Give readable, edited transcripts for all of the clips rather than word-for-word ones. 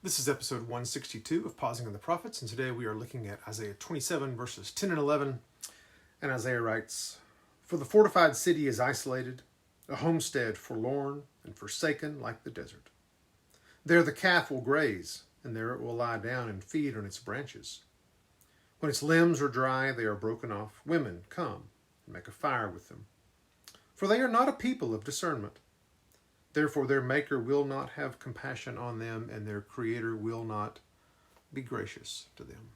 This is episode 162 of Pausing on the Prophets, and today we are looking at Isaiah 27, verses 10 and 11. And Isaiah writes, "For the fortified city is isolated, a homestead forlorn and forsaken like the desert. There the calf will graze, and there it will lie down and feed on its branches. When its limbs are dry, they are broken off. Women come and make a fire with them. For they are not a people of discernment. Therefore their Maker will not have compassion on them, and their Creator will not be gracious to them."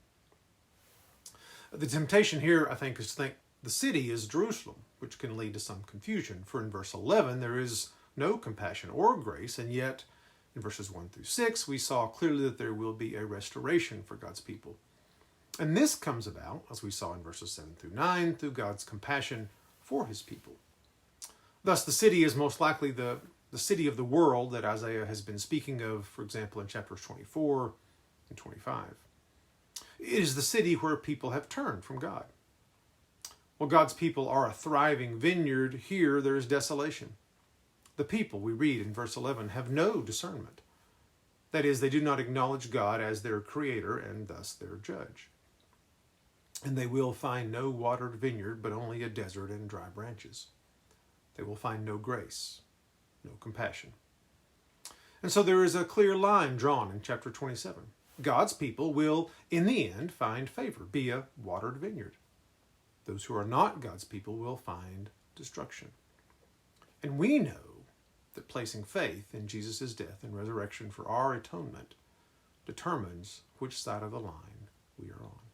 The temptation here, I think, is to think the city is Jerusalem, which can lead to some confusion. For in verse 11, there is no compassion or grace, and yet in verses 1 through 6, we saw clearly that there will be a restoration for God's people. And this comes about, as we saw in verses 7 through 9, through God's compassion for his people. Thus, the city is most likely the city of the world that Isaiah has been speaking of, for example, in chapters 24 and 25. It is the city where people have turned from God. While God's people are a thriving vineyard, here there is desolation. The people, we read in verse 11, have no discernment. That is, they do not acknowledge God as their creator and thus their judge. And they will find no watered vineyard, but only a desert and dry branches. They will find no grace, no compassion. And so there is a clear line drawn in chapter 27. God's people will, in the end, find favor, be a watered vineyard. Those who are not God's people will find destruction. And we know that placing faith in Jesus' death and resurrection for our atonement determines which side of the line we are on.